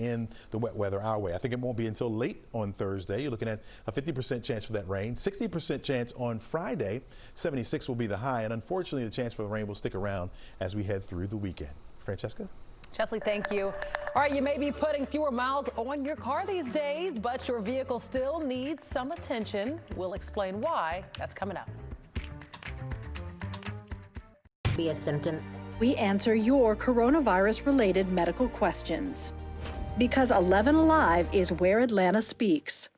in the wet weather our way. I think it won't be until late on Thursday. You're looking at a 50% chance for that rain, 60% chance on Friday, 76 will be the high, and unfortunately the chance for the rain will stick around as we head through the weekend. Francesca? Chesley, thank you. All right, you may be putting fewer miles on your car these days, but your vehicle still needs some attention. We'll explain why. That's coming up. Be a symptom. We answer your coronavirus-related medical questions. Because 11Alive is where Atlanta speaks.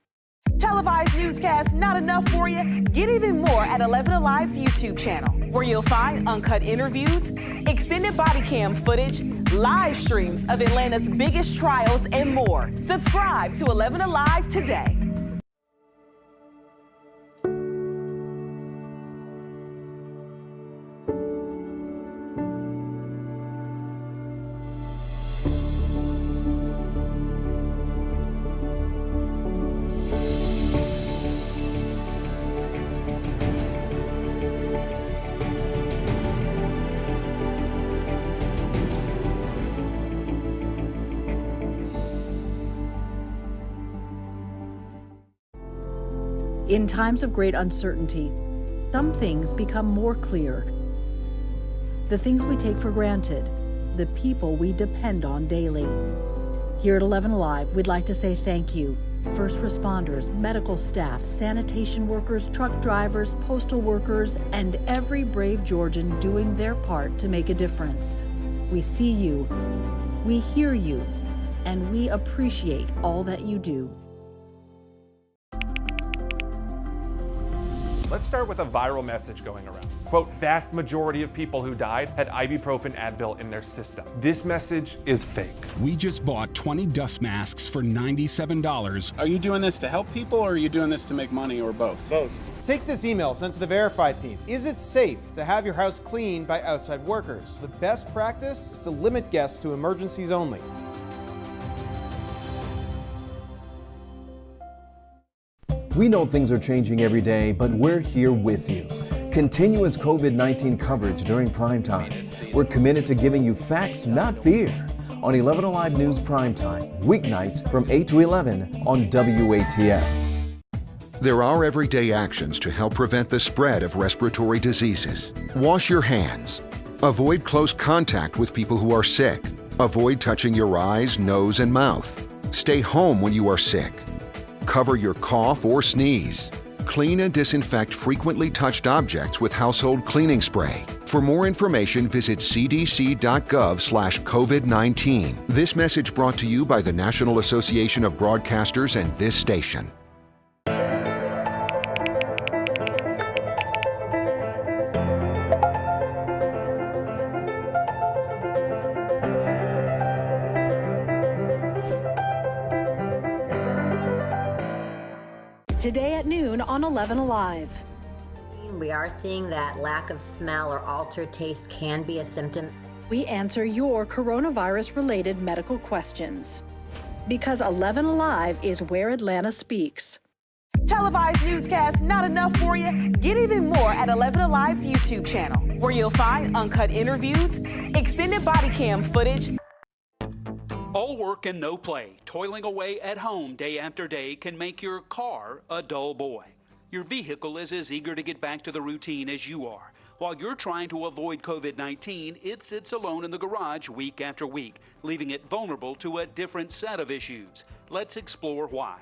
Televised newscasts not enough for you? Get even more at 11Alive's YouTube channel, where you'll find uncut interviews, extended body cam footage, live streams of Atlanta's biggest trials, and more. Subscribe to 11Alive today. In times of great uncertainty, some things become more clear. The things we take for granted, the people we depend on daily. Here at 11Alive, we'd like to say thank you. First responders, medical staff, sanitation workers, truck drivers, postal workers, and every brave Georgian doing their part to make a difference. We see you, we hear you, and we appreciate all that you do. Let's start with a viral message going around. Quote, vast majority of people who died had ibuprofen Advil in their system. This message is fake. We just bought 20 dust masks for $97. Are you doing this to help people, or are you doing this to make money, or both? Both. Take this email sent to the Verify team. Is it safe to have your house cleaned by outside workers? The best practice is to limit guests to emergencies only. We know things are changing every day, but we're here with you. Continuous COVID-19 coverage during prime time. We're committed to giving you facts, not fear. On 11Alive News Primetime, weeknights from 8 to 11 on WATF. There are everyday actions to help prevent the spread of respiratory diseases. Wash your hands. Avoid close contact with people who are sick. Avoid touching your eyes, nose, and mouth. Stay home when you are sick. Cover your cough or sneeze. Clean and disinfect frequently touched objects with household cleaning spray. For more information, visit cdc.gov/COVID-19. This message brought to you by the National Association of Broadcasters and this station. Today at noon on 11Alive. We are seeing that lack of smell or altered taste can be a symptom. We answer your coronavirus-related medical questions. Because 11Alive is where Atlanta speaks. Televised newscasts not enough for you? Get even more at 11Alive's YouTube channel, where you'll find uncut interviews, extended body cam footage. All work and no play, toiling away at home day after day can make your car a dull boy. Your vehicle is as eager to get back to the routine as you are. While you're trying to avoid COVID-19, it sits alone in the garage week after week, leaving it vulnerable to a different set of issues. Let's explore why.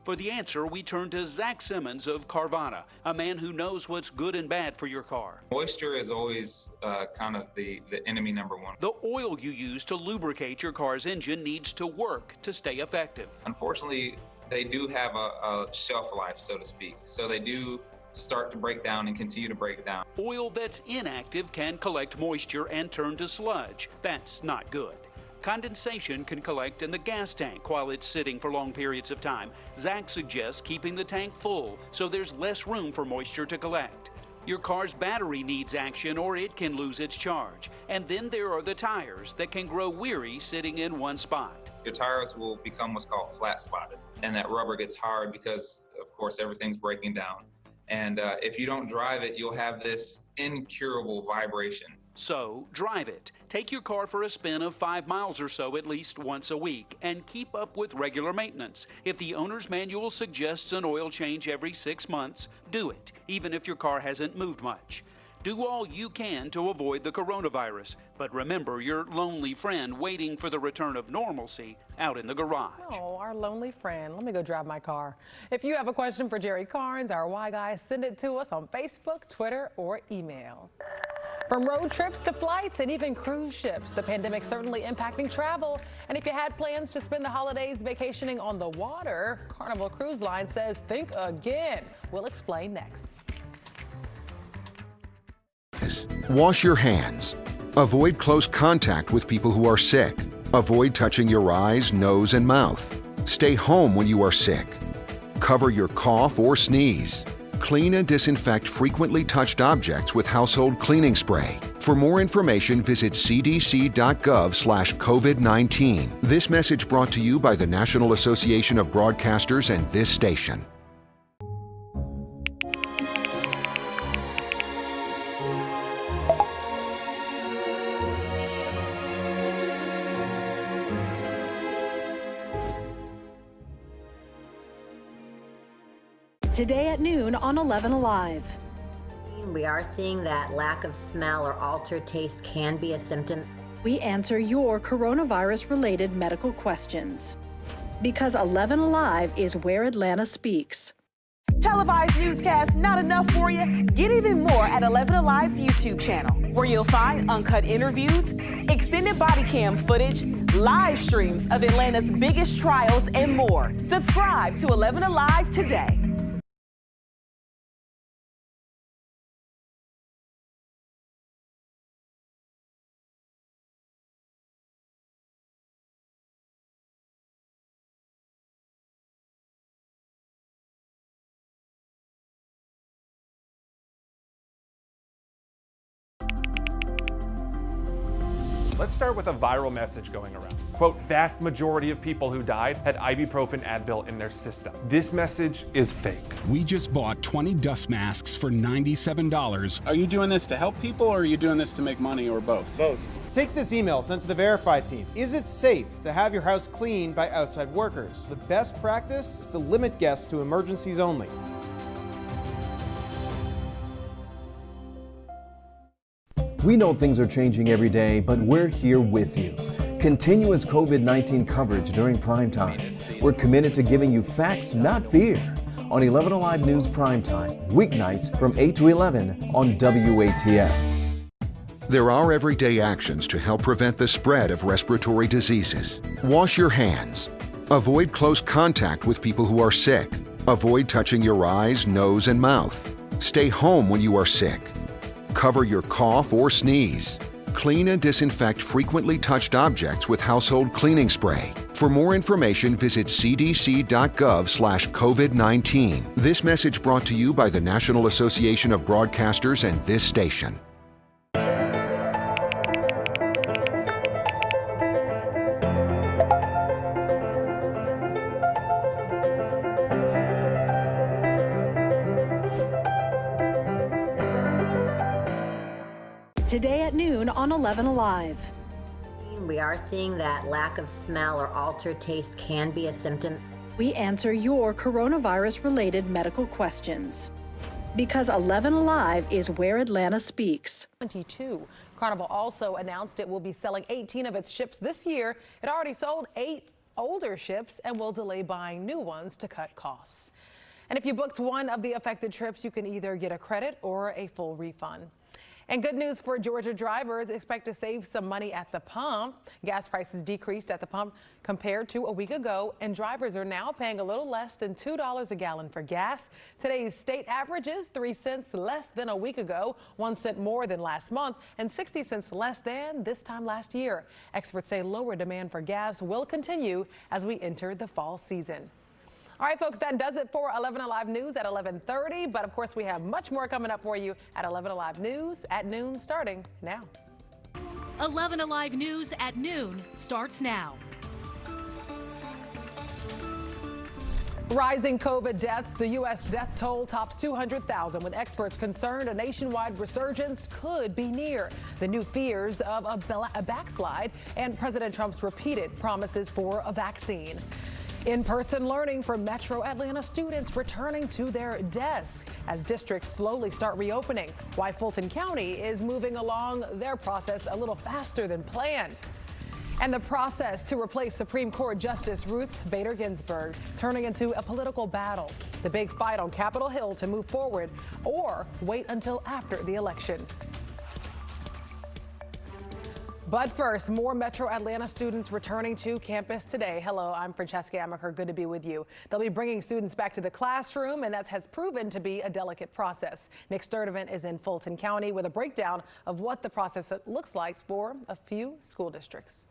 For the answer, we turn to Zach Simmons of Carvana, a man who knows what's good and bad for your car. Moisture is always kind of the enemy number one. The oil you use to lubricate your car's engine needs to work to stay effective. Unfortunately, they do have a shelf life, so to speak. So they do start to break down and continue to break down. Oil that's inactive can collect moisture and turn to sludge. That's not good. Condensation can collect in the gas tank while it's sitting for long periods of time. Zach suggests keeping the tank full so there's less room for moisture to collect. Your car's battery needs action or it can lose its charge. And then there are the tires that can grow weary sitting in one spot. Your tires will become what's called flat spotted, and that rubber gets hard because, of course, everything's breaking down. And if you don't drive it, you'll have this incurable vibration. So drive it. Take your car for a spin of 5 miles or so at least once a week and keep up with regular maintenance. If the owner's manual suggests an oil change every 6 months, do it, even if your car hasn't moved much. Do all you can to avoid the coronavirus, but remember your lonely friend waiting for the return of normalcy out in the garage. Oh, our lonely friend. Let me go drive my car. If you have a question for Jerry Carnes, our Why Guy, send it to us on Facebook, Twitter, or email. From road trips to flights and even cruise ships, the pandemic certainly impacting travel. And if you had plans to spend the holidays vacationing on the water, Carnival Cruise Line says think again. We'll explain next. Wash your hands. Avoid close contact with people who are sick. Avoid touching your eyes, nose, and mouth. Stay home when you are sick. Cover your cough or sneeze. Clean and disinfect frequently touched objects with household cleaning spray. For more information, visit cdc.gov/COVID-19. This message brought to you by the National Association of Broadcasters and this station. Today at noon on 11Alive. We are seeing that lack of smell or altered taste can be a symptom. We answer your coronavirus-related medical questions. Because 11Alive is where Atlanta speaks. Televised newscasts not enough for you? Get even more at 11Alive's YouTube channel, where you'll find uncut interviews, extended body cam footage, live streams of Atlanta's biggest trials, and more. Subscribe to 11Alive today. Let's start with a viral message going around. Quote, vast majority of people who died had ibuprofen Advil in their system. This message is fake. We just bought 20 dust masks for $97. Are you doing this to help people or are you doing this to make money or both? Both. Take this email sent to the Verify team. Is it safe to have your house cleaned by outside workers? The best practice is to limit guests to emergencies only. We know things are changing every day, but we're here with you. Continuous COVID-19 coverage during prime time. We're committed to giving you facts, not fear. On 11Alive News Primetime, weeknights from 8 to 11 on WATF. There are everyday actions to help prevent the spread of respiratory diseases. Wash your hands. Avoid close contact with people who are sick. Avoid touching your eyes, nose, and mouth. Stay home when you are sick. Cover your cough or sneeze. Clean and disinfect frequently touched objects with household cleaning spray. For more information, visit cdc.gov/COVID-19. This message brought to you by the National Association of Broadcasters and this station. Today at noon on 11Alive. We are seeing that lack of smell or altered taste can be a symptom. We answer your coronavirus-related medical questions. Because 11Alive is where Atlanta speaks. 22. Carnival also announced it will be selling 18 of its ships this year. It already sold 8 older ships and will delay buying new ones to cut costs. And if you booked one of the affected trips, you can either get a credit or a full refund. And good news for Georgia drivers, expect to save some money at the pump. Gas prices decreased at the pump compared to a week ago, and drivers are now paying a little less than $2 a gallon for gas. Today's state average is 3 cents less than a week ago, 1 cent more than last month, and 60 cents less than this time last year. Experts say lower demand for gas will continue as we enter the fall season. All right, folks, that does it for 11Alive News at 11:30. But, of course, we have much more coming up for you at 11Alive News at noon, starting now. 11Alive News at noon starts now. Rising COVID deaths, the U.S. death toll tops 200,000, with experts concerned a nationwide resurgence could be near. The new fears of a backslide and President Trump's repeated promises for a vaccine. In-person learning for Metro Atlanta students returning to their desks as districts slowly start reopening. Why Fulton County is moving along their process a little faster than planned. And the process to replace Supreme Court Justice Ruth Bader Ginsburg turning into a political battle. The big fight on Capitol Hill to move forward or wait until after the election. But first, more Metro Atlanta students returning to campus today. Hello, I'm Francesca Amaker. Good to be with you. They'll be bringing students back to the classroom, and that has proven to be a delicate process. Nick Sturdivant is in Fulton County with a breakdown of what the process looks like for a few school districts.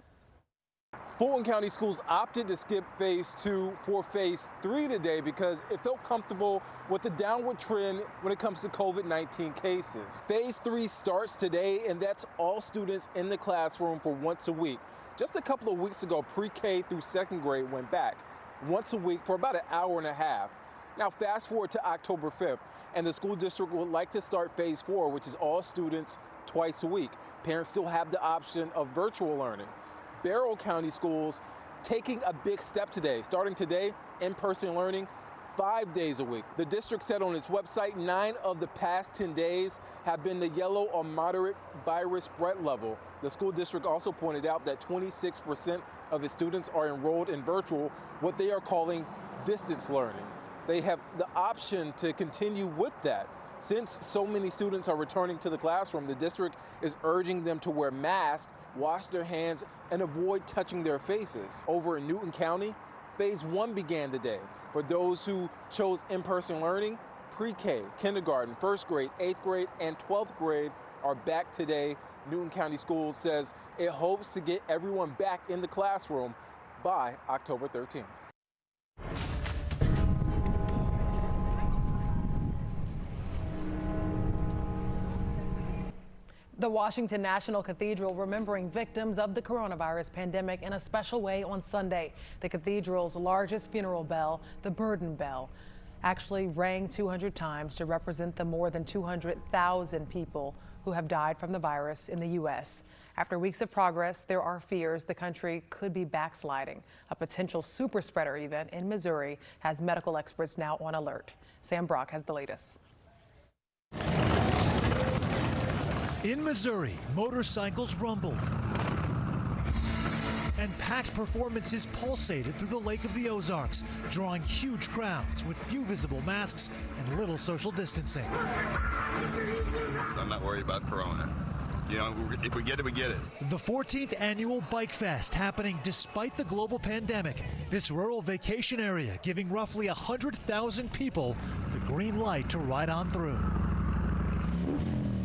Fulton County schools opted to skip phase 2 for phase 3 today because it felt comfortable with the downward trend when it comes to COVID-19 cases. Phase 3 starts today, and that's all students in the classroom for once a week. Just a couple of weeks ago, pre-K through second grade went back once a week for about an hour and a half. Now fast forward to October 5th, and the school district would like to start phase 4, which is all students twice a week. Parents still have the option of virtual learning. Barrow County schools taking a big step today. Starting today, in-person learning 5 days a week. The district said on its website 9 of the past 10 days have been the yellow or moderate virus spread level. The school district also pointed out that 26% of its students are enrolled in virtual, what they are calling distance learning. They have the option to continue with that. Since so many students are returning to the classroom, the district is urging them to wear masks, wash their hands, and avoid touching their faces. Over in Newton County, phase 1 began today. For those who chose in-person learning, pre-K, kindergarten, first grade, 8th grade, and 12th grade are back today. Newton County Schools says it hopes to get everyone back in the classroom by October 13th. The Washington National Cathedral remembering victims of the coronavirus pandemic in a special way on Sunday. The cathedral's largest funeral bell, the Burden Bell, actually rang 200 times to represent the more than 200,000 people who have died from the virus in the U.S. After weeks of progress, there are fears the country could be backsliding. A potential super spreader event in Missouri has medical experts now on alert. Sam Brock has the latest. In Missouri, motorcycles rumbled and packed performances pulsated through the Lake of the Ozarks, drawing huge crowds with few visible masks and little social distancing. I'm not worried about Corona. You know, if we get it, we get it. The 14th annual Bike Fest happening despite the global pandemic. This rural vacation area giving roughly 100,000 people the green light to ride on through.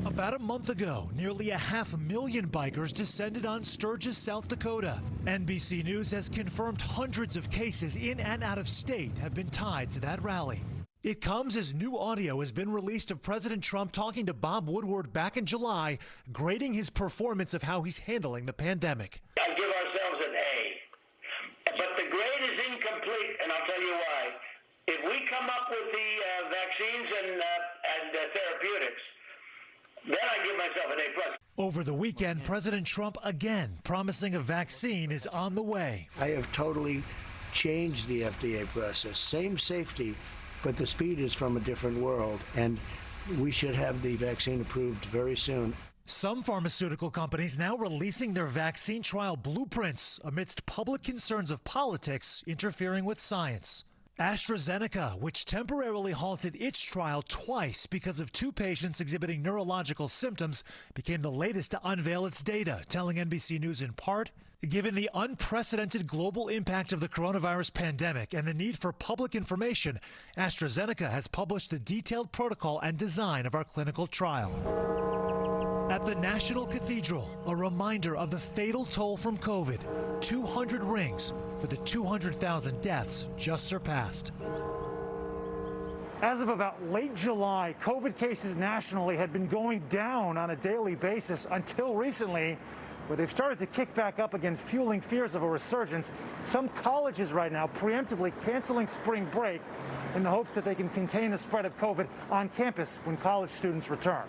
About a month ago, nearly 500,000 bikers descended on Sturgis, South Dakota. NBC News has confirmed hundreds of cases in and out of state have been tied to that rally. It comes as new audio has been released of President Trump talking to Bob Woodward back in July, grading his performance of how he's handling the pandemic. I give ourselves an A, but the grade is incomplete, and I'll tell you why. If we come up with the vaccines and therapeutics, then I give myself an A+. Over the weekend, President Trump again promising a vaccine is on the way. I have totally changed the FDA process. Same safety, but the speed is from a different world, and we should have the vaccine approved very soon. Some pharmaceutical companies now releasing their vaccine trial blueprints amidst public concerns of politics interfering with science. AstraZeneca, which temporarily halted its trial twice because of 2 patients exhibiting neurological symptoms, became the latest to unveil its data, telling NBC News in part, given the unprecedented global impact of the coronavirus pandemic and the need for public information, AstraZeneca has published the detailed protocol and design of our clinical trial. At the National Cathedral, a reminder of the fatal toll from COVID. 200 rings for the 200,000 deaths just surpassed. As of about late July, COVID cases nationally had been going down on a daily basis until recently. where they've started to kick back up again, fueling fears of a resurgence. Some colleges right now preemptively canceling spring break in the hopes that they can contain the spread of COVID on campus when college students return.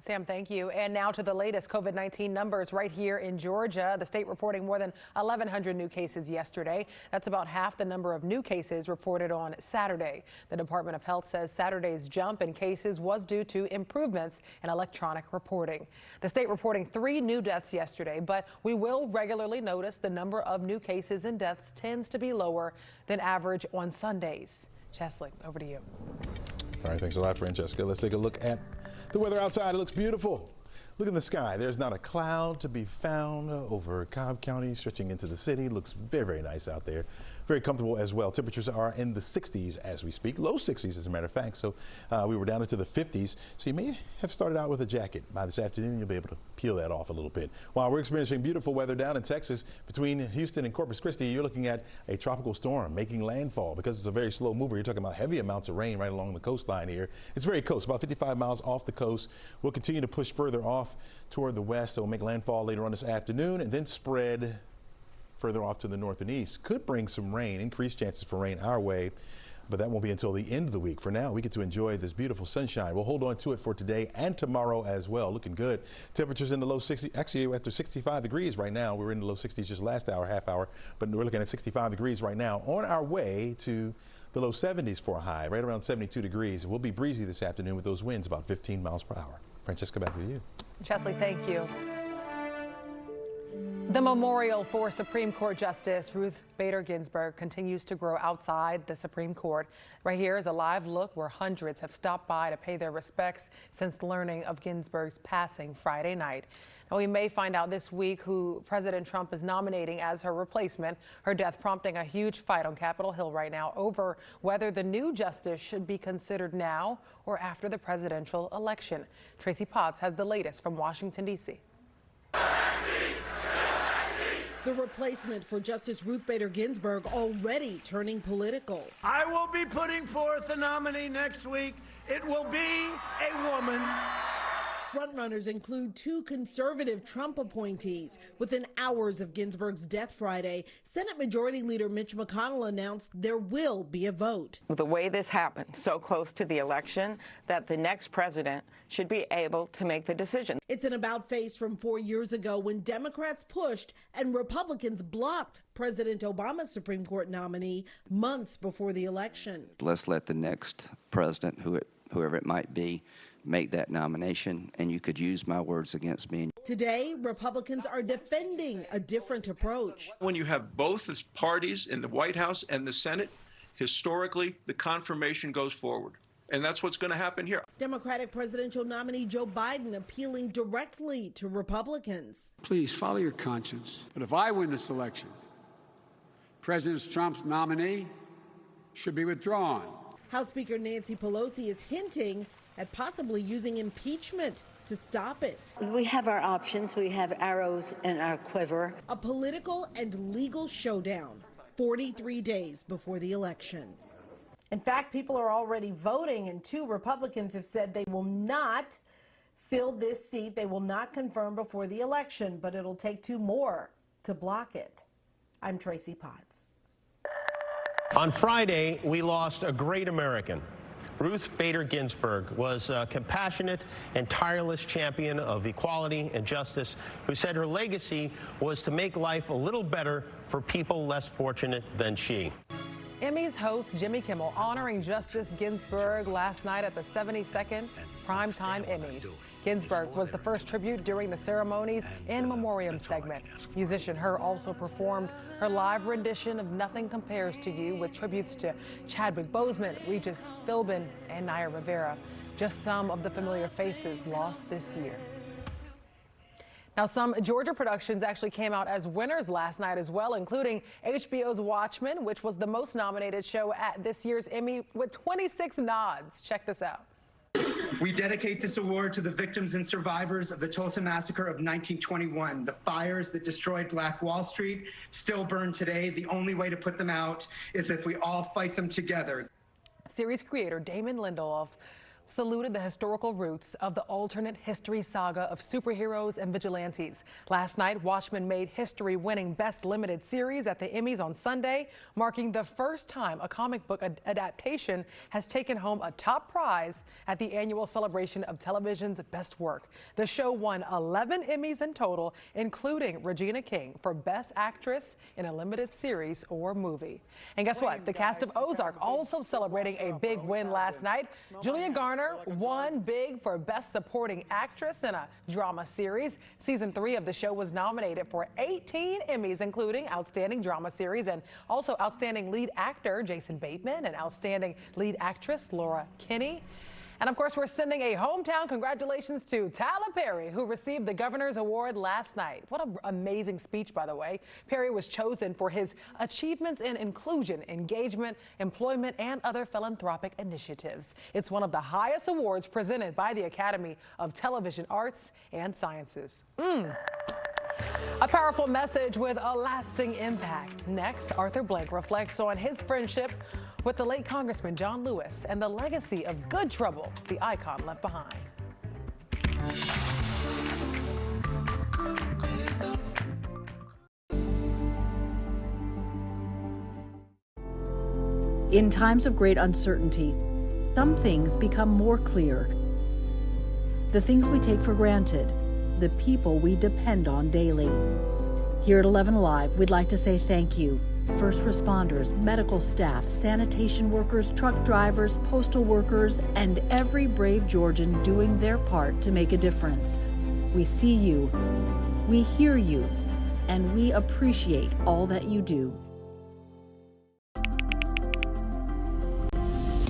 Sam, thank you. And now to the latest COVID-19 numbers right here in Georgia. The state reporting more than 1,100 new cases yesterday. That's about half the number of new cases reported on Saturday. The Department of Health says Saturday's jump in cases was due to improvements in electronic reporting. The state reporting 3 new deaths yesterday, but we will regularly notice the number of new cases and deaths tends to be lower than average on Sundays. Chesley, over to you. All right, thanks a lot, Francesca. Let's take a look at the weather outside. It looks beautiful. Look in the sky. There's not a cloud to be found over Cobb County, stretching into the city. Looks very, very nice out there. Very comfortable as well. Temperatures are in the 60s as we speak. Low 60s, as a matter of fact. So we were down into the 50s. So you may have started out with a jacket. By this afternoon, you'll be able to peel that off a little bit. While we're experiencing beautiful weather down in Texas, between Houston and Corpus Christi, you're looking at a tropical storm making landfall. Because it's a very slow mover, you're talking about heavy amounts of rain right along the coastline here. It's very close, about 55 miles off the coast. We'll continue to push further off toward the west. So we'll make landfall later on this afternoon and then spread further off to the north and east. Could bring some rain, increased chances for rain our way, but that won't be until the end of the week. For now, we get to enjoy this beautiful sunshine. We'll hold on to it for today and tomorrow as well. Looking good. Temperatures in the low 60s, actually after 65 degrees right now. We were in the low 60s just last hour, half hour, but we're looking at 65 degrees right now. On our way to the low 70s for a high, right around 72 degrees. It will be breezy this afternoon with those winds about 15 miles per hour. Francesca, back to you. Chesley, thank you. The memorial for Supreme Court Justice Ruth Bader Ginsburg continues to grow outside the Supreme Court. Right here is a live look where hundreds have stopped by to pay their respects since learning of Ginsburg's passing Friday night. Now, we may find out this week who President Trump is nominating as her replacement. Her death prompting a huge fight on Capitol Hill right now over whether the new justice should be considered now or after the presidential election. Tracy Potts has the latest from Washington, D.C. The replacement for Justice Ruth Bader Ginsburg already turning political. I will be putting forth a nominee next week. It will be a woman. Frontrunners include 2 conservative Trump appointees. Within hours of Ginsburg's death Friday, Senate Majority Leader Mitch McConnell announced there will be a vote. The way this happened, so close to the election, that the next president should be able to make the decision. It's an about-face from 4 years ago when Democrats pushed and Republicans blocked President Obama's Supreme Court nominee months before the election. Let's let the next president, whoever it might be, make that nomination, and you could use my words against me. Today, Republicans are defending a different approach. When you have both parties in the White House and the Senate, historically, the confirmation goes forward. And that's what's going to happen here. Democratic presidential nominee Joe Biden appealing directly to Republicans. Please follow your conscience. But if I win this election, President Trump's nominee should be withdrawn. House Speaker Nancy Pelosi is hinting at possibly using impeachment to stop it. We have our options. We have arrows in our quiver. A political and legal showdown 43 days before the election. In fact, people are already voting, and 2 Republicans have said they will not fill this seat. They will not confirm before the election, but it'll take 2 more to block it. I'm Tracy Potts. On Friday, we lost a great American. Ruth Bader Ginsburg was a compassionate and tireless champion of equality and justice who said her legacy was to make life a little better for people less fortunate than she. Emmy's host Jimmy Kimmel honoring Justice Ginsburg last night at the 72nd Primetime Emmys. Ginsburg was the first tribute during the ceremony's in memoriam segment. Musician Her also performed her live rendition of Nothing Compares to You with tributes to Chadwick Boseman, Regis Philbin, and Naya Rivera. Just some of the familiar faces lost this year. Now, some Georgia productions actually came out as winners last night as well, including HBO's Watchmen, which was the most nominated show at this year's Emmy with 26 nods. Check this out. We dedicate this award to the victims and survivors of the Tulsa Massacre of 1921. The fires that destroyed Black Wall Street still burn today. The only way to put them out is if we all fight them together. Series creator Damon Lindelof saluted the historical roots of the alternate history saga of superheroes and vigilantes. Last night, Watchmen made history-winning Best Limited Series at the Emmys on Sunday, marking the first time a comic book adaptation has taken home a top prize at the annual celebration of television's best work. The show won 11 Emmys in total, including Regina King for Best Actress in a Limited Series or Movie. And guess what? The cast of Ozark also celebrating a big win last night. Julia Garner won big for Best Supporting Actress in a Drama Series. Season 3 of the show was nominated for 18 Emmys, including Outstanding Drama Series and also Outstanding Lead Actor Jason Bateman and Outstanding Lead Actress Laura Kinney. And of course, we're sending a hometown congratulations to Tyler Perry, who received the Governor's Award last night. What an amazing speech, by the way. Perry was chosen for his achievements in inclusion, engagement, employment, and other philanthropic initiatives. It's one of the highest awards presented by the Academy of Television Arts and Sciences. A powerful message with a lasting impact. Next, Arthur Blank reflects on his friendship with the late Congressman John Lewis and the legacy of good trouble the icon left behind. In times of great uncertainty, some things become more clear. The things we take for granted, the people we depend on daily. Here at 11Alive, we'd like to say thank you. First responders, medical staff, sanitation workers, truck drivers, postal workers, and every brave Georgian doing their part to make a difference. We see you, we hear you, and we appreciate all that you do.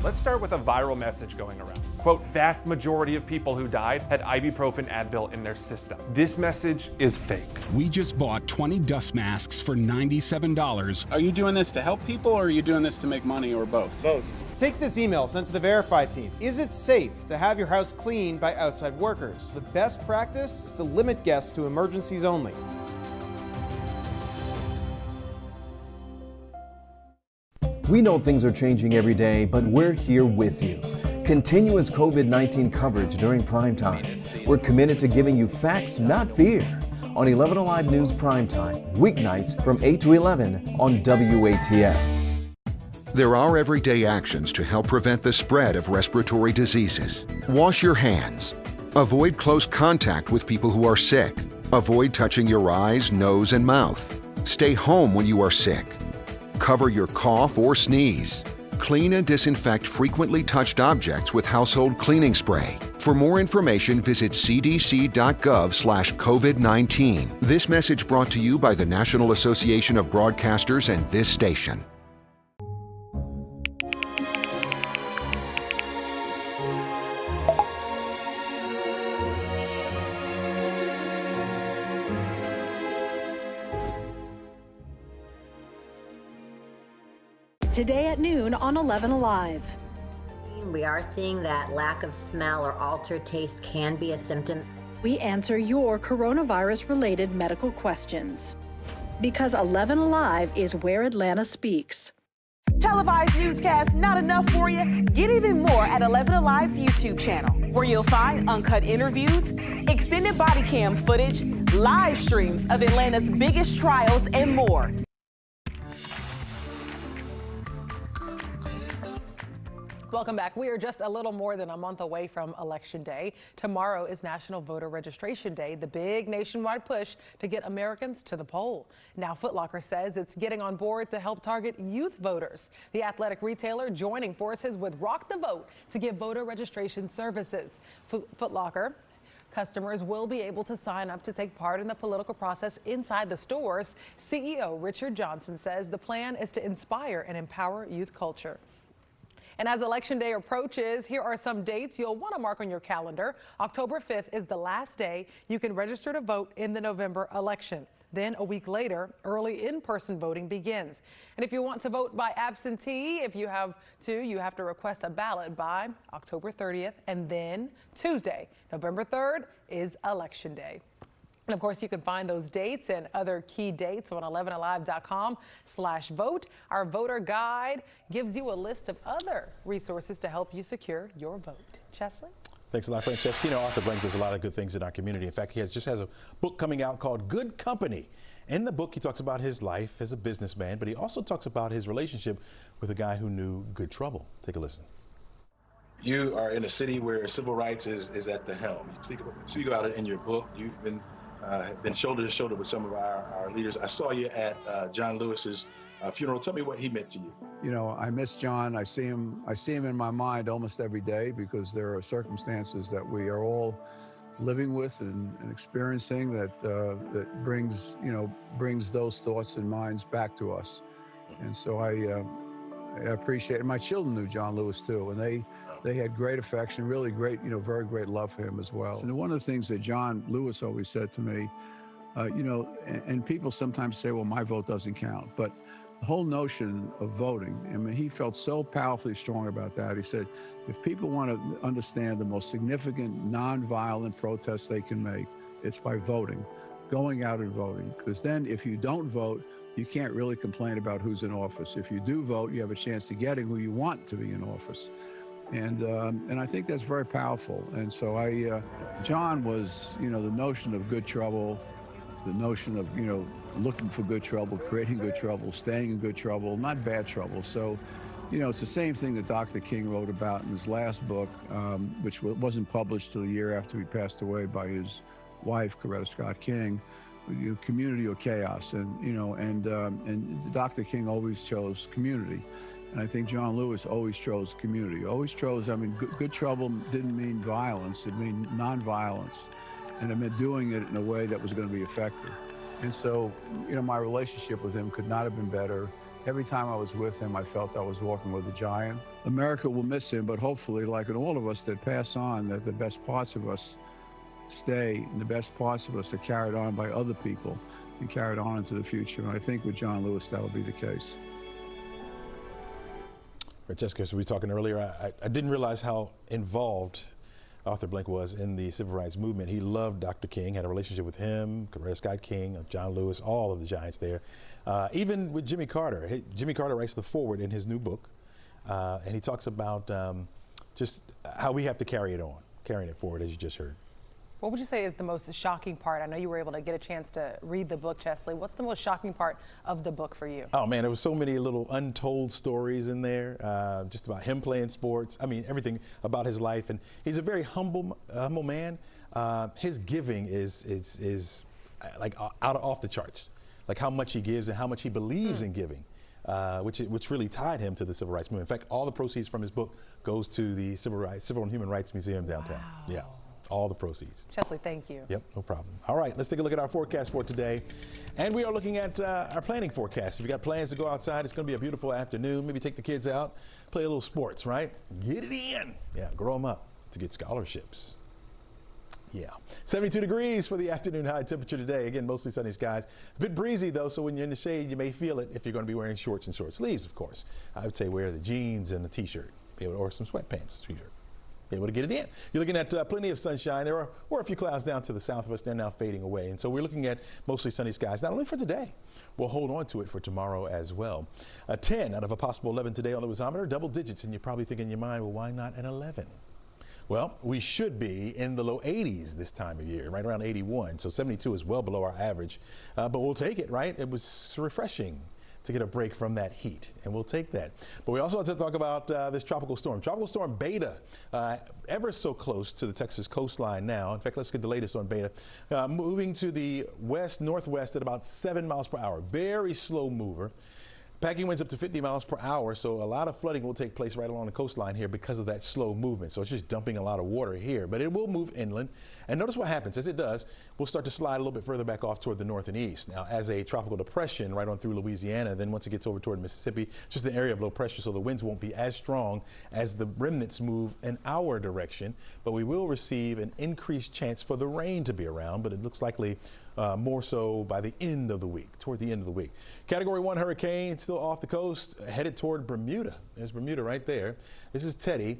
Let's start with a viral message going around. Quote, vast majority of people who died had ibuprofen Advil in their system. This message is fake. We just bought 20 dust masks for $97. Are you doing this to help people or are you doing this to make money or both? Both. Take this email sent to the Verify team. Is it safe to have your house cleaned by outside workers? The best practice is to limit guests to emergencies only. We know things are changing every day, but we're here with you. Continuous COVID-19 coverage during prime time. We're committed to giving you facts, not fear. On 11Alive News Primetime, weeknights from 8 to 11 on WATF. There are everyday actions to help prevent the spread of respiratory diseases. Wash your hands. Avoid close contact with people who are sick. Avoid touching your eyes, nose, and mouth. Stay home when you are sick. Cover your cough or sneeze. Clean and disinfect frequently touched objects with household cleaning spray. For more information, visit cdc.gov/COVID-19. This message brought to you by the National Association of Broadcasters and this station. Today at noon on 11Alive. We are seeing that lack of smell or altered taste can be a symptom. We answer your coronavirus-related medical questions. Because 11Alive is where Atlanta speaks. Televised newscasts not enough for you? Get even more at 11Alive's YouTube channel, where you'll find uncut interviews, extended body cam footage, live streams of Atlanta's biggest trials, and more. Welcome back. We are just a little more than a month away from Election Day. Tomorrow is National Voter Registration Day, the big nationwide push to get Americans to the poll. Now, Foot Locker says it's getting on board to help target youth voters. The athletic retailer joining forces with Rock the Vote to give voter registration services. Foot Locker customers will be able to sign up to take part in the political process inside the stores. CEO Richard Johnson says the plan is to inspire and empower youth culture. And as Election Day approaches, here are some dates you'll want to mark on your calendar. October 5th is the last day you can register to vote in the November election. Then a week later, early in-person voting begins. And if you want to vote by absentee, if you have to request a ballot by October 30th. And then Tuesday, November 3rd, is Election Day. And of course, you can find those dates and other key dates on 11alive.com/vote. Our voter guide gives you a list of other resources to help you secure your vote. Chesley? Thanks a lot, Francesca. You know, Arthur Blank does a lot of good things in our community. In fact, he just has a book coming out called Good Company. In the book, he talks about his life as a businessman, but he also talks about his relationship with a guy who knew good trouble. Take a listen. You are in a city where civil rights is at the helm. You speak about it in your book. You've been shoulder to shoulder with some of our leaders. I saw you at John Lewis's funeral. Tell me what he meant to you. You know, I miss John. I see him in my mind almost every day because there are circumstances that we are all living with and experiencing that brings those thoughts and minds back to us. And so I appreciate it. My children knew John Lewis too, and they had great affection, really great, very great love for him as well. And one of the things that John Lewis always said to me, and people sometimes say, well, my vote doesn't count, but the whole notion of voting, I mean, he felt so powerfully strong about that. He said, if people want to understand the most significant nonviolent protest they can make, it's by voting, going out and voting. Because then if you don't vote, you can't really complain about who's in office. If you do vote, you have a chance of getting who you want to be in office. And I think that's very powerful. And so John was, the notion of good trouble, the notion of, looking for good trouble, creating good trouble, staying in good trouble, not bad trouble. So, it's the same thing that Dr. King wrote about in his last book, which wasn't published till a year after he passed away by his wife, Coretta Scott King, community or chaos. And Dr. King always chose community. And I think John Lewis always chose community, always chose, good trouble didn't mean violence, it meant nonviolence. And it meant doing it in a way that was going to be effective. And so, my relationship with him could not have been better. Every time I was with him, I felt I was walking with a giant. America will miss him, but hopefully, like in all of us that pass on, that the best parts of us stay, and the best parts of us are carried on by other people and carried on into the future. And I think with John Lewis, that will be the case. Francesca, as we were talking earlier, I didn't realize how involved Arthur Blank was in the civil rights movement. He loved Dr. King, had a relationship with him, Coretta Scott King, John Lewis, all of the giants there. Even with Jimmy Carter. Jimmy Carter writes the foreword in his new book, and he talks about just how we have to carrying it forward, as you just heard. What would you say is the most shocking part? I know you were able to get a chance to read the book, Chesley. What's the most shocking part of the book for you? Oh man, there was so many little untold stories in there, just about him playing sports. I mean, everything about his life, and he's a very humble man. His giving is like off the charts, like how much he gives and how much he believes in giving, which really tied him to the civil rights movement. In fact, all the proceeds from his book goes to the Civil and Human Rights Museum downtown. Wow. Yeah. All the proceeds. Chesley, thank you. Yep, no problem. All right, let's take a look at our forecast for today. And we are looking at our planning forecast. If you got plans to go outside, it's going to be a beautiful afternoon. Maybe take the kids out, play a little sports, right? Get it in. Yeah, grow them up to get scholarships. Yeah, 72 degrees for the afternoon high temperature today. Again, mostly sunny skies. A bit breezy though, so when you're in the shade, you may feel it if you're going to be wearing shorts and short sleeves, of course. I would say wear the jeans and the t-shirt, or some sweatpants, t-shirt. Be able to get it in. You're looking at plenty of sunshine. There are a few clouds down to the south of us. They're now fading away. And so we're looking at mostly sunny skies, not only for today. We'll hold on to it for tomorrow as well. A 10 out of a possible 11 today on the wazometer, double digits. And you're probably thinking in your mind, well, why not an 11? Well, we should be in the low 80s this time of year, right around 81. So 72 is well below our average. But we'll take it, right? It was refreshing to get a break from that heat, and we'll take that. But we also have to talk about this tropical storm. Tropical storm Beta, ever so close to the Texas coastline now. In fact, let's get the latest on Beta. Moving to the west-northwest at about 7 miles per hour. Very slow mover. Packing winds up to 50 miles per hour, so a lot of flooding will take place right along the coastline here because of that slow movement. So it's just dumping a lot of water here, but it will move inland. And notice what happens. As it does, we'll start to slide a little bit further back off toward the north and east. Now, as a tropical depression right on through Louisiana, then once it gets over toward Mississippi, just an area of low pressure, so the winds won't be as strong as the remnants move in our direction. But we will receive an increased chance for the rain to be around, but it looks likely more so by the end of the week, toward the end of the week. Category 1 hurricane still off the coast, headed toward Bermuda. There's Bermuda right there. This is Teddy.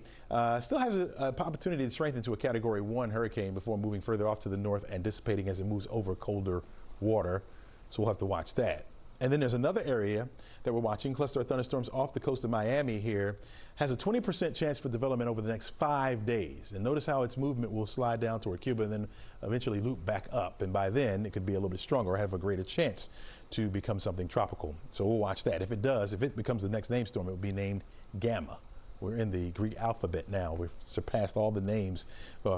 Still has an opportunity to strengthen to a Category 1 hurricane before moving further off to the north and dissipating as it moves over colder water. So we'll have to watch that. And then there's another area that we're watching, cluster of thunderstorms off the coast of Miami here, has a 20% chance for development over the next 5 days. And notice how its movement will slide down toward Cuba and then eventually loop back up. And by then it could be a little bit stronger or have a greater chance to become something tropical. So we'll watch that. If it does, if it becomes the next name storm, it will be named Gamma. We're in the Greek alphabet now. We've surpassed all the names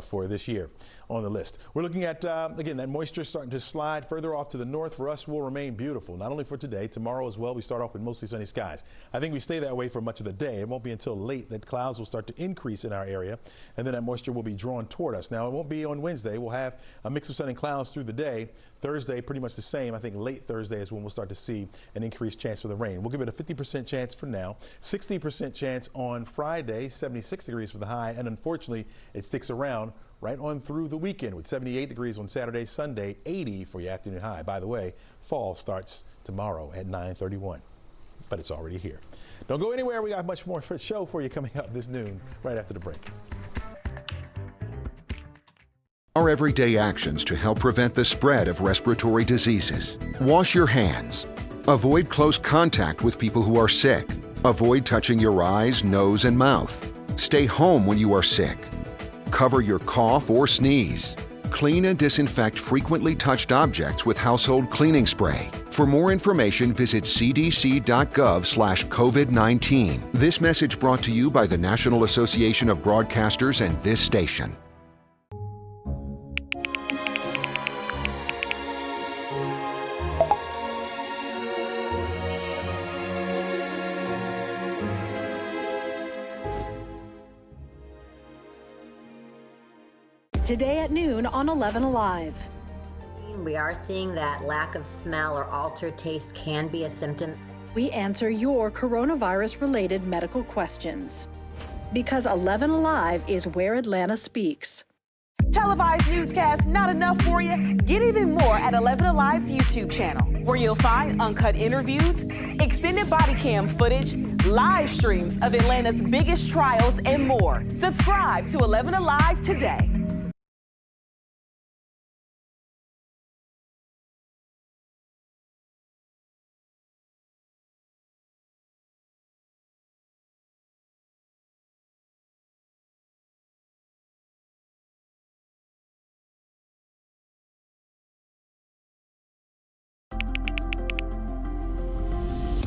for this year on the list. We're looking at, again, that moisture starting to slide further off to the north. For us, will remain beautiful, not only for today, tomorrow as well. We start off with mostly sunny skies. I think we stay that way for much of the day. It won't be until late that clouds will start to increase in our area, and then that moisture will be drawn toward us. Now, it won't be on Wednesday. We'll have a mix of sun and clouds through the day. Thursday, pretty much the same. I think late Thursday is when we'll start to see an increased chance for the rain. We'll give it a 50% chance for now, 60% chance on Friday, 76 degrees for the high, and unfortunately, it sticks around right on through the weekend with 78 degrees on Saturday, Sunday, 80 for your afternoon high. By the way, fall starts tomorrow at 9:31, but it's already here. Don't go anywhere. We got much more for show for you coming up this noon right after the break. Our everyday actions to help prevent the spread of respiratory diseases. Wash your hands. Avoid close contact with people who are sick. Avoid touching your eyes, nose, and mouth. Stay home when you are sick. Cover your cough or sneeze. Clean and disinfect frequently touched objects with household cleaning spray. For more information, visit cdc.gov/COVID-19. This message brought to you by the National Association of Broadcasters and this station. Today at noon on 11Alive. We are seeing that lack of smell or altered taste can be a symptom. We answer your coronavirus-related medical questions. Because 11Alive is where Atlanta speaks. Televised newscasts not enough for you? Get even more at 11Alive's YouTube channel, where you'll find uncut interviews, extended body cam footage, live streams of Atlanta's biggest trials, and more. Subscribe to 11Alive today.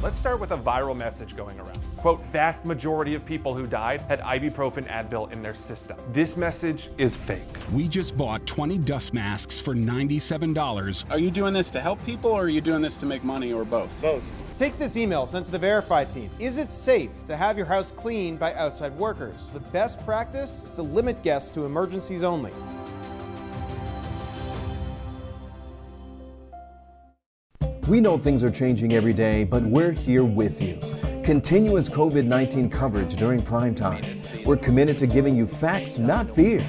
Let's start with a viral message going around. Quote, vast majority of people who died had ibuprofen Advil in their system. This message is fake. We just bought 20 dust masks for $97. Are you doing this to help people or are you doing this to make money or both? Both. Take this email sent to the Verify team. Is it safe to have your house cleaned by outside workers? The best practice is to limit guests to emergencies only. We know things are changing every day, but we're here with you. Continuous COVID-19 coverage during prime time. We're committed to giving you facts, not fear.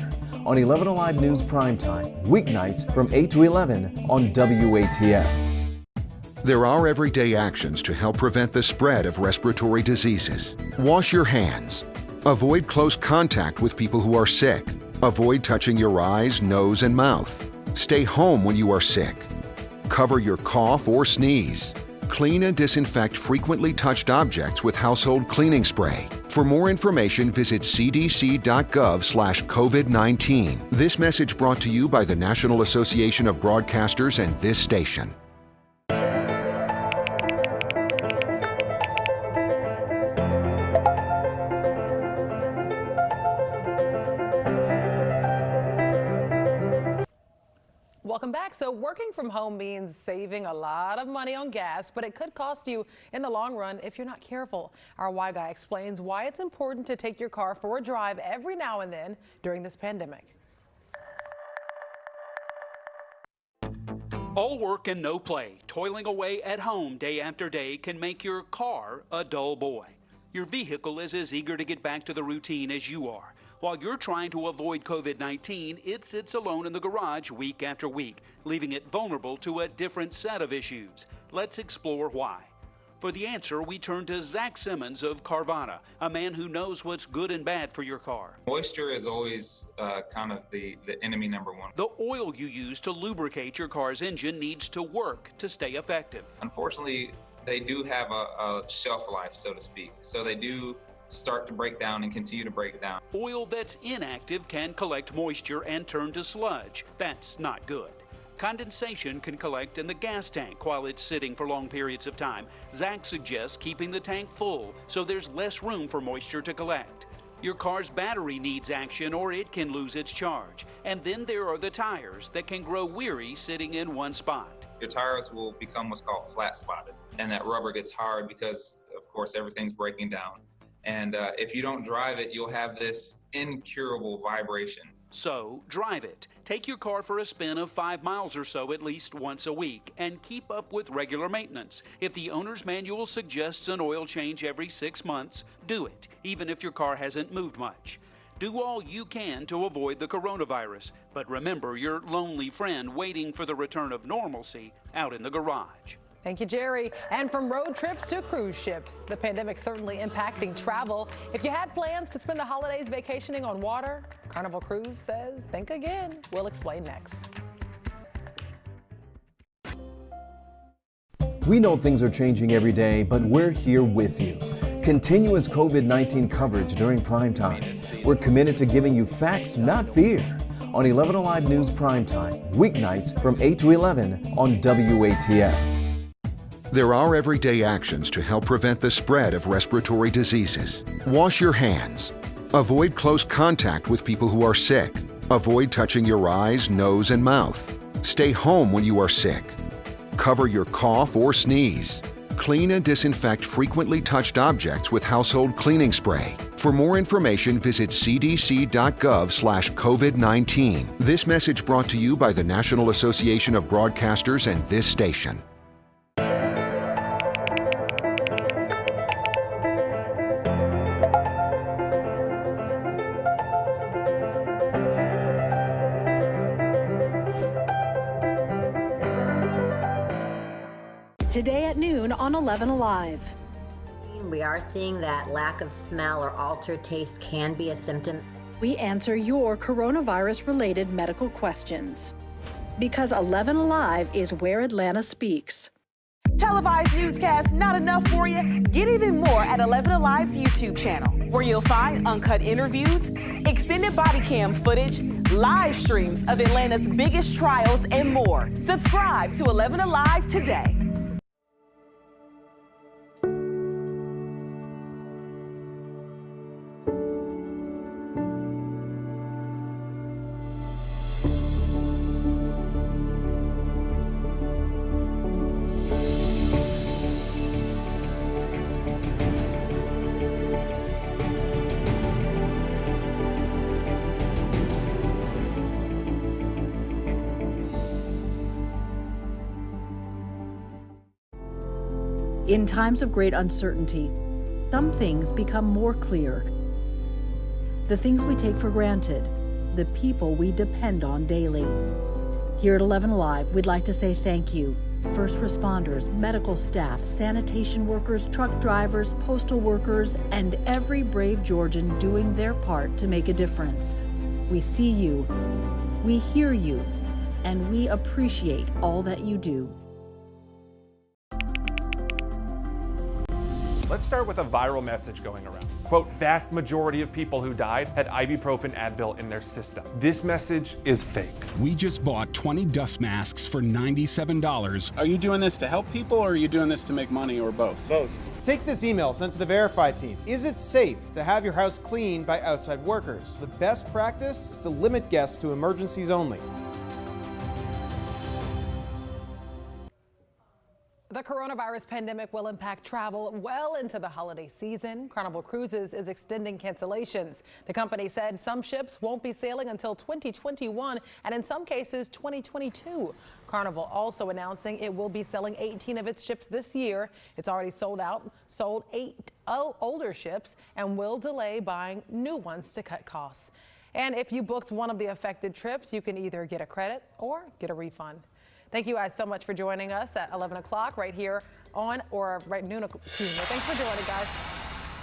On 11Alive News Primetime, weeknights from 8 to 11 on WATF. There are everyday actions to help prevent the spread of respiratory diseases. Wash your hands. Avoid close contact with people who are sick. Avoid touching your eyes, nose, and mouth. Stay home when you are sick. Cover your cough or sneeze. Clean and disinfect frequently touched objects with household cleaning spray. For more information, visit cdc.gov/COVID-19. This message brought to you by the National Association of Broadcasters and this station. Welcome back. So working from home means saving a lot of money on gas, but it could cost you in the long run if you're not careful. Our Y Guy explains why it's important to take your car for a drive every now and then during this pandemic. All work and no play, toiling away at home day after day can make your car a dull boy. Your vehicle is as eager to get back to the routine as you are. While you're trying to avoid COVID-19, it sits alone in the garage week after week, leaving it vulnerable to a different set of issues. Let's explore why. For the answer, we turn to Zach Simmons of Carvana, a man who knows what's good and bad for your car. Moisture is always kind of the enemy number one. The oil you use to lubricate your car's engine needs to work to stay effective. Unfortunately, they do have a shelf life, so to speak. So they do start to break down and continue to break down. Oil that's inactive can collect moisture and turn to sludge. That's not good. Condensation can collect in the gas tank while it's sitting for long periods of time. Zach suggests keeping the tank full so there's less room for moisture to collect. Your car's battery needs action or it can lose its charge. And then there are the tires that can grow weary sitting in one spot. Your tires will become what's called flat spotted, and that rubber gets hard because, of course, everything's breaking down. And if you don't drive it, you'll have this incurable vibration. So, drive it. Take your car for a spin of 5 miles or so at least once a week and keep up with regular maintenance. If the owner's manual suggests an oil change every 6 months, do it, even if your car hasn't moved much. Do all you can to avoid the coronavirus, but remember your lonely friend waiting for the return of normalcy out in the garage. Thank you, Jerry. And from road trips to cruise ships, the pandemic certainly impacting travel. If you had plans to spend the holidays vacationing on water, Carnival Cruise says think again. We'll explain next. We know things are changing every day, but we're here with you. Continuous COVID-19 coverage during prime time. We're committed to giving you facts, not fear. On 11Alive News Primetime, weeknights from 8 to 11 on WATF. There are everyday actions to help prevent the spread of respiratory diseases. Wash your hands. Avoid close contact with people who are sick. Avoid touching your eyes, nose, and mouth. Stay home when you are sick. Cover your cough or sneeze. Clean and disinfect frequently touched objects with household cleaning spray. For more information, visit cdc.gov/COVID-19. This message brought to you by the National Association of Broadcasters and this station. Today at noon on 11Alive. We are seeing that lack of smell or altered taste can be a symptom. We answer your coronavirus-related medical questions. Because 11Alive is where Atlanta speaks. Televised newscasts not enough for you? Get even more at 11Alive's YouTube channel, where you'll find uncut interviews, extended body cam footage, live streams of Atlanta's biggest trials, and more. Subscribe to 11Alive today. In times of great uncertainty, some things become more clear. The things we take for granted, the people we depend on daily. Here at 11Alive, we'd like to say thank you. First responders, medical staff, sanitation workers, truck drivers, postal workers, and every brave Georgian doing their part to make a difference. We see you, we hear you, and we appreciate all that you do. Let's start with a viral message going around. Quote, vast majority of people who died had ibuprofen Advil in their system. This message is fake. We just bought 20 dust masks for $97. Are you doing this to help people or are you doing this to make money or both? Both. Take this email sent to the Verify team. Is it safe to have your house cleaned by outside workers? The best practice is to limit guests to emergencies only. The coronavirus pandemic will impact travel well into the holiday season. Carnival Cruises is extending cancellations. The company said some ships won't be sailing until 2021 and in some cases 2022. Carnival also announcing it will be selling 18 of its ships this year. It's already sold 8 older ships and will delay buying new ones to cut costs. And if you booked one of the affected trips, you can either get a credit or get a refund. Thank you guys so much for joining us at 11 o'clock right here on, or right noon, excuse me. Thanks for joining, guys.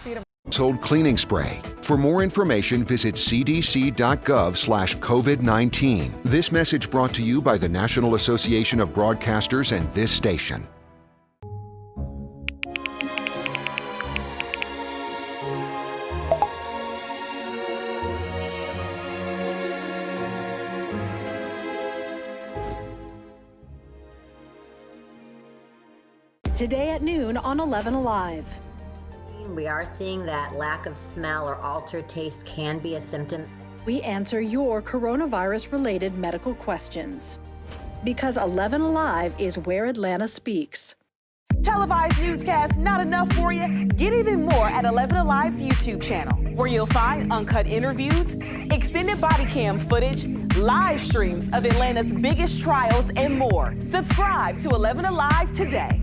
See you tomorrow. Household cleaning spray. For more information, visit cdc.gov/COVID-19. This message brought to you by the National Association of Broadcasters and this station. Today at noon on 11Alive. We are seeing that lack of smell or altered taste can be a symptom. We answer your coronavirus-related medical questions. Because 11Alive is where Atlanta speaks. Televised newscasts not enough for you? Get even more at 11Alive's YouTube channel, where you'll find uncut interviews, extended body cam footage, live streams of Atlanta's biggest trials, and more. Subscribe to 11Alive today.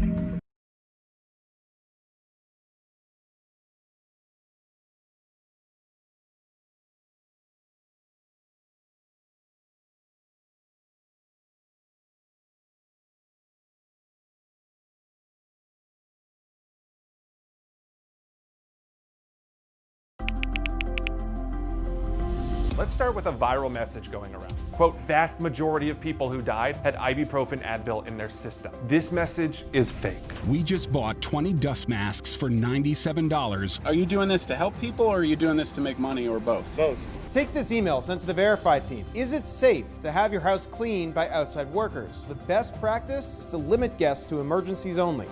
Let's start with a viral message going around. Quote, vast majority of people who died had ibuprofen Advil in their system. This message is fake. We just bought 20 dust masks for $97. Are you doing this to help people or are you doing this to make money or both? Both. Take this email sent to the Verify team. Is it safe to have your house cleaned by outside workers? The best practice is to limit guests to emergencies only.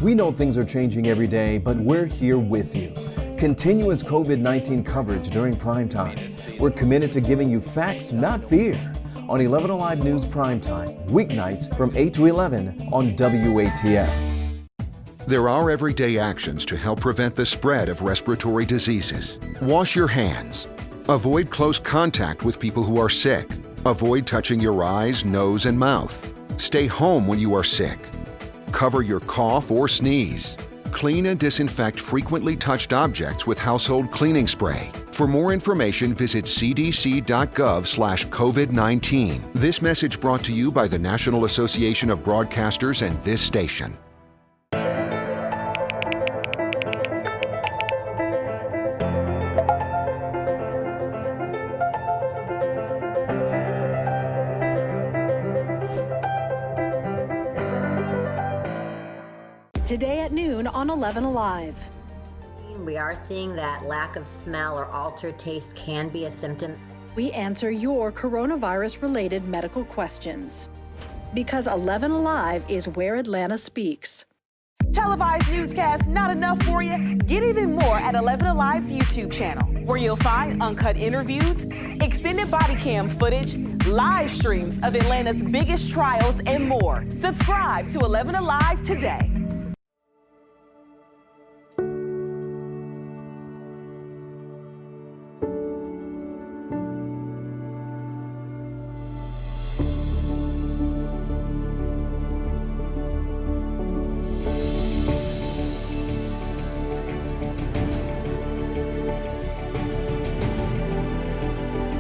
We know things are changing every day, but we're here with you. Continuous COVID-19 coverage during prime time. We're committed to giving you facts, not fear. On 11Alive News Primetime, weeknights from 8 to 11 on WATF. There are everyday actions to help prevent the spread of respiratory diseases. Wash your hands. Avoid close contact with people who are sick. Avoid touching your eyes, nose, and mouth. Stay home when you are sick. Cover your cough or sneeze. Clean and disinfect frequently touched objects with household cleaning spray. For more information, visit cdc.gov/COVID-19. This message brought to you by the National Association of Broadcasters and this station. Today at noon on 11Alive. We are seeing that lack of smell or altered taste can be a symptom. We answer your coronavirus-related medical questions. Because 11Alive is where Atlanta speaks. Televised newscasts not enough for you? Get even more at 11Alive's YouTube channel, where you'll find uncut interviews, extended body cam footage, live streams of Atlanta's biggest trials, and more. Subscribe to 11Alive today.